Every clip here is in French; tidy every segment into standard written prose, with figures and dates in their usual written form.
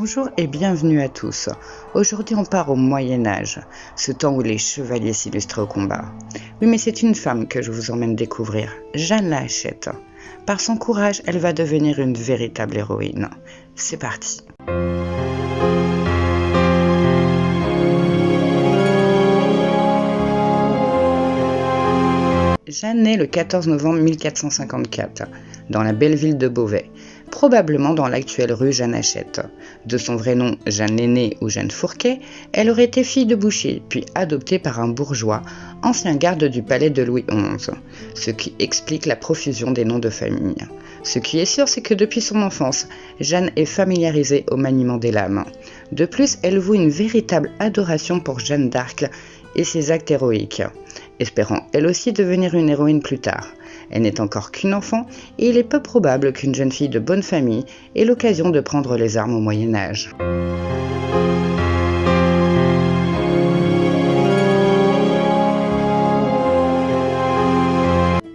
Bonjour et bienvenue à tous. Aujourd'hui on part au Moyen-Âge, ce temps où les chevaliers s'illustraient au combat. Oui, mais c'est une femme que je vous emmène découvrir, Jeanne la Hachette. Par son courage, elle va devenir une véritable héroïne. C'est parti. Jeanne naît le 14 novembre 1454, dans la belle ville de Beauvais, probablement dans l'actuelle rue Jeanne Hachette. De son vrai nom, Jeanne l'Aînée ou Jeanne Fourquet, elle aurait été fille de boucher, puis adoptée par un bourgeois, ancien garde du palais de Louis XI, ce qui explique la profusion des noms de famille. Ce qui est sûr, c'est que depuis son enfance, Jeanne est familiarisée au maniement des lames. De plus, elle voue une véritable adoration pour Jeanne d'Arc et ses actes héroïques, espérant elle aussi devenir une héroïne plus tard. Elle n'est encore qu'une enfant et il est peu probable qu'une jeune fille de bonne famille ait l'occasion de prendre les armes au Moyen-Âge.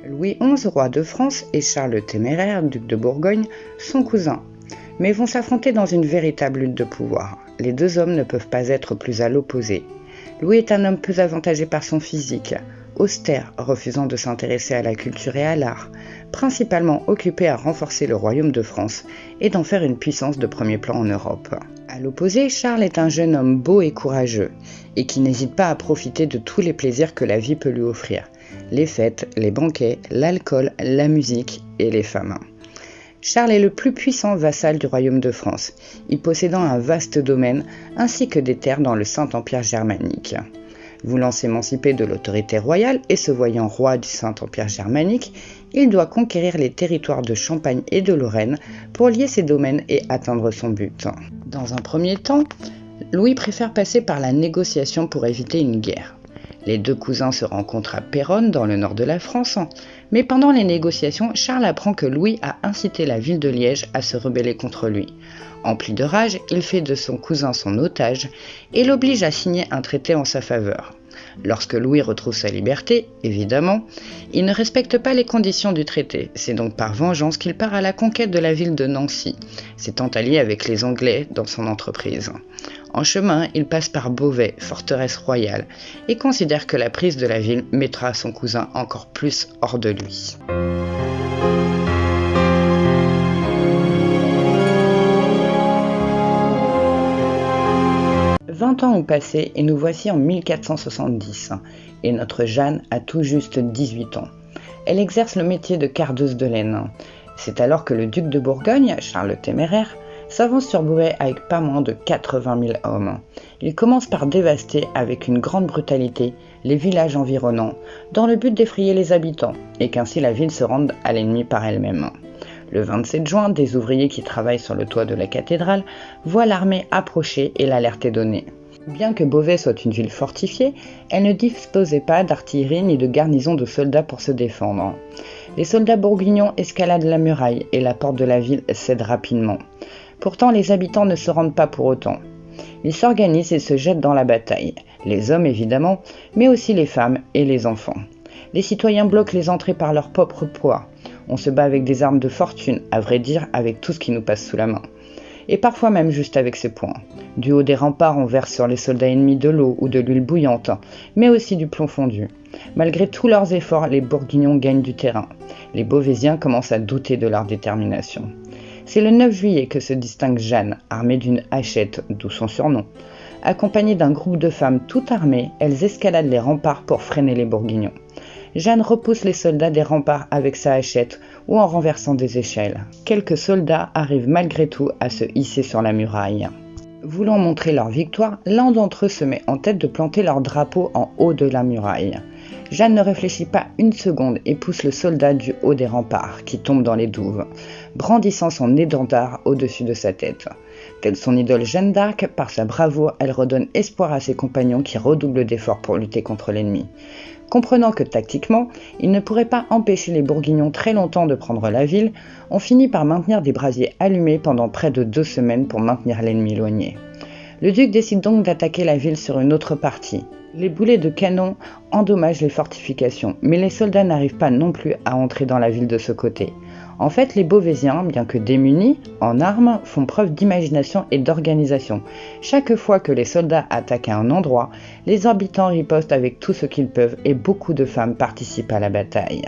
Louis XI, roi de France, et Charles le Téméraire, duc de Bourgogne, sont cousins, mais vont s'affronter dans une véritable lutte de pouvoir. Les deux hommes ne peuvent pas être plus à l'opposé. Louis est un homme peu avantagé par son physique, austère, refusant de s'intéresser à la culture et à l'art, principalement occupé à renforcer le royaume de France et d'en faire une puissance de premier plan en Europe. À l'opposé, Charles est un jeune homme beau et courageux, et qui n'hésite pas à profiter de tous les plaisirs que la vie peut lui offrir, les fêtes, les banquets, l'alcool, la musique et les femmes. Charles est le plus puissant vassal du royaume de France, y possédant un vaste domaine ainsi que des terres dans le Saint-Empire germanique. Voulant s'émanciper de l'autorité royale et se voyant roi du Saint-Empire germanique, il doit conquérir les territoires de Champagne et de Lorraine pour lier ses domaines et atteindre son but. Dans un premier temps, Louis préfère passer par la négociation pour éviter une guerre. Les deux cousins se rencontrent à Péronne, dans le nord de la France, mais pendant les négociations, Charles apprend que Louis a incité la ville de Liège à se rebeller contre lui. Empli de rage, il fait de son cousin son otage et l'oblige à signer un traité en sa faveur. Lorsque Louis retrouve sa liberté, évidemment, il ne respecte pas les conditions du traité. C'est donc par vengeance qu'il part à la conquête de la ville de Nancy, s'étant allié avec les Anglais dans son entreprise. En chemin, il passe par Beauvais, forteresse royale, et considère que la prise de la ville mettra son cousin encore plus hors de lui. 20 ans ont passé et nous voici en 1470, et notre Jeanne a tout juste 18 ans. Elle exerce le métier de cardeuse de laine. C'est alors que le duc de Bourgogne, Charles le Téméraire, s'avance sur Beauvais avec pas moins de 80 000 hommes. Il commence par dévaster avec une grande brutalité les villages environnants, dans le but d'effrayer les habitants, et qu'ainsi la ville se rende à l'ennemi par elle-même. Le 27 juin, des ouvriers qui travaillent sur le toit de la cathédrale voient l'armée approcher et l'alerte est donnée. Bien que Beauvais soit une ville fortifiée, elle ne disposait pas d'artillerie ni de garnison de soldats pour se défendre. Les soldats bourguignons escaladent la muraille et la porte de la ville cède rapidement. Pourtant, les habitants ne se rendent pas pour autant. Ils s'organisent et se jettent dans la bataille, les hommes évidemment, mais aussi les femmes et les enfants. Les citoyens bloquent les entrées par leur propre poids. On se bat avec des armes de fortune, à vrai dire avec tout ce qui nous passe sous la main. Et parfois même juste avec ses poings. Du haut des remparts, on verse sur les soldats ennemis de l'eau ou de l'huile bouillante, mais aussi du plomb fondu. Malgré tous leurs efforts, les Bourguignons gagnent du terrain. Les Beauvaisiens commencent à douter de leur détermination. C'est le 9 juillet que se distingue Jeanne, armée d'une hachette, d'où son surnom. Accompagnée d'un groupe de femmes toutes armées, elles escaladent les remparts pour freiner les Bourguignons. Jeanne repousse les soldats des remparts avec sa hachette ou en renversant des échelles. Quelques soldats arrivent malgré tout à se hisser sur la muraille. Voulant montrer leur victoire, l'un d'entre eux se met en tête de planter leur drapeau en haut de la muraille. Jeanne ne réfléchit pas une seconde et pousse le soldat du haut des remparts, qui tombe dans les douves, brandissant son étendard au-dessus de sa tête. Telle son idole Jeanne d'Arc, par sa bravoure, elle redonne espoir à ses compagnons qui redoublent d'efforts pour lutter contre l'ennemi. Comprenant que tactiquement, ils ne pourraient pas empêcher les Bourguignons très longtemps de prendre la ville, on finit par maintenir des brasiers allumés pendant près de 2 semaines pour maintenir l'ennemi éloigné. Le duc décide donc d'attaquer la ville sur une autre partie. Les boulets de canon endommagent les fortifications, mais les soldats n'arrivent pas non plus à entrer dans la ville de ce côté. En fait, les Beauvaisiens, bien que démunis, en armes, font preuve d'imagination et d'organisation. Chaque fois que les soldats attaquent un endroit, les habitants ripostent avec tout ce qu'ils peuvent et beaucoup de femmes participent à la bataille.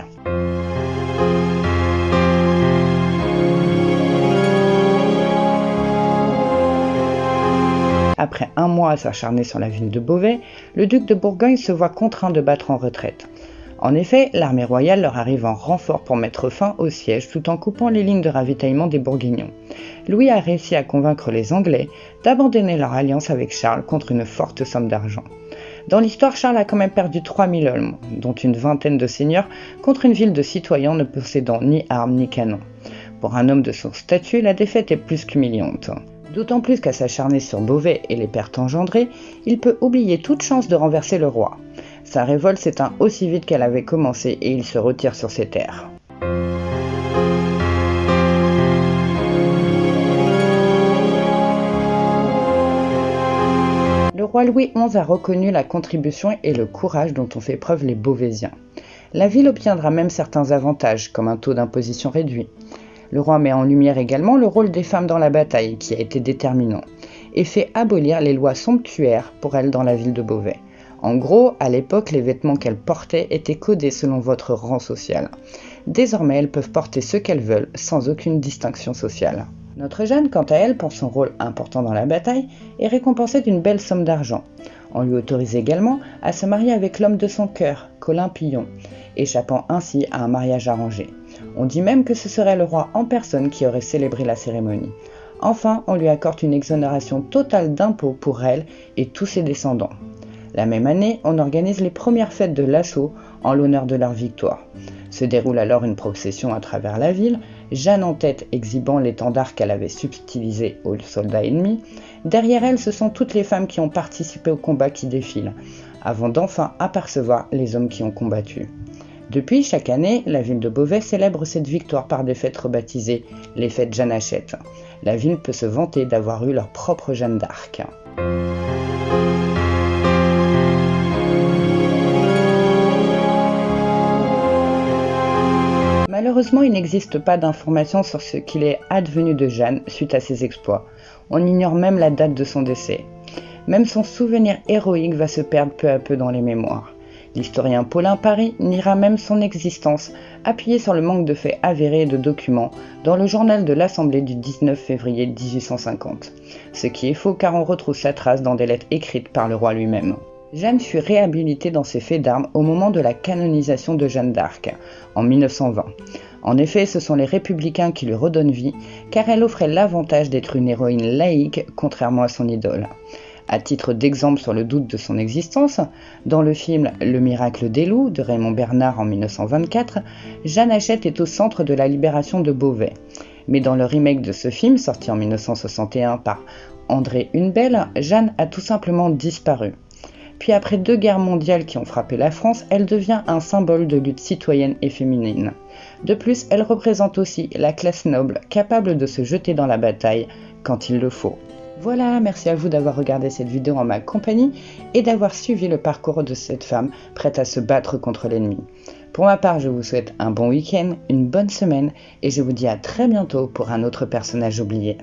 Après un mois à s'acharner sur la ville de Beauvais, le duc de Bourgogne se voit contraint de battre en retraite. En effet, l'armée royale leur arrive en renfort pour mettre fin au siège tout en coupant les lignes de ravitaillement des Bourguignons. Louis a réussi à convaincre les Anglais d'abandonner leur alliance avec Charles contre une forte somme d'argent. Dans l'histoire, Charles a quand même perdu 3000 hommes, dont une vingtaine de seigneurs, contre une ville de citoyens ne possédant ni armes ni canons. Pour un homme de son statut, la défaite est plus qu'humiliante. D'autant plus qu'à s'acharner sur Beauvais et les pertes engendrées, il peut oublier toute chance de renverser le roi. Sa révolte s'éteint aussi vite qu'elle avait commencé et il se retire sur ses terres. Le roi Louis XI a reconnu la contribution et le courage dont ont fait preuve les Beauvaisiens. La ville obtiendra même certains avantages, comme un taux d'imposition réduit. Le roi met en lumière également le rôle des femmes dans la bataille, qui a été déterminant, et fait abolir les lois somptuaires pour elles dans la ville de Beauvais. En gros, à l'époque, les vêtements qu'elles portaient étaient codés selon votre rang social. Désormais, elles peuvent porter ce qu'elles veulent, sans aucune distinction sociale. Notre Jeanne, quant à elle, pour son rôle important dans la bataille, est récompensée d'une belle somme d'argent. On lui autorise également à se marier avec l'homme de son cœur, Colin Pillon, échappant ainsi à un mariage arrangé. On dit même que ce serait le roi en personne qui aurait célébré la cérémonie. Enfin, on lui accorde une exonération totale d'impôts pour elle et tous ses descendants. La même année, on organise les premières fêtes de l'assaut en l'honneur de leur victoire. Se déroule alors une procession à travers la ville, Jeanne en tête exhibant l'étendard qu'elle avait subtilisé aux soldats ennemis. Derrière elle, ce sont toutes les femmes qui ont participé au combat qui défilent, avant d'enfin apercevoir les hommes qui ont combattu. Depuis, chaque année, la ville de Beauvais célèbre cette victoire par des fêtes rebaptisées les fêtes Jeanne Hachette. La ville peut se vanter d'avoir eu leur propre Jeanne d'Arc. Malheureusement, il n'existe pas d'informations sur ce qu'il est advenu de Jeanne suite à ses exploits. On ignore même la date de son décès. Même son souvenir héroïque va se perdre peu à peu dans les mémoires. L'historien Paulin Paris niera même son existence, appuyé sur le manque de faits avérés et de documents dans le journal de l'Assemblée du 19 février 1850. Ce qui est faux car on retrouve sa trace dans des lettres écrites par le roi lui-même. Jeanne fut réhabilitée dans ses faits d'armes au moment de la canonisation de Jeanne d'Arc, en 1920. En effet, ce sont les républicains qui lui redonnent vie, car elle offrait l'avantage d'être une héroïne laïque, contrairement à son idole. À titre d'exemple sur le doute de son existence, dans le film Le miracle des loups de Raymond Bernard en 1924, Jeanne Hachette est au centre de la libération de Beauvais. Mais dans le remake de ce film, sorti en 1961 par André Hunebelle, Jeanne a tout simplement disparu. Puis après 2 guerres mondiales qui ont frappé la France, elle devient un symbole de lutte citoyenne et féminine. De plus, elle représente aussi la classe noble, capable de se jeter dans la bataille quand il le faut. Voilà, merci à vous d'avoir regardé cette vidéo en ma compagnie et d'avoir suivi le parcours de cette femme prête à se battre contre l'ennemi. Pour ma part, je vous souhaite un bon week-end, une bonne semaine et je vous dis à très bientôt pour un autre personnage oublié.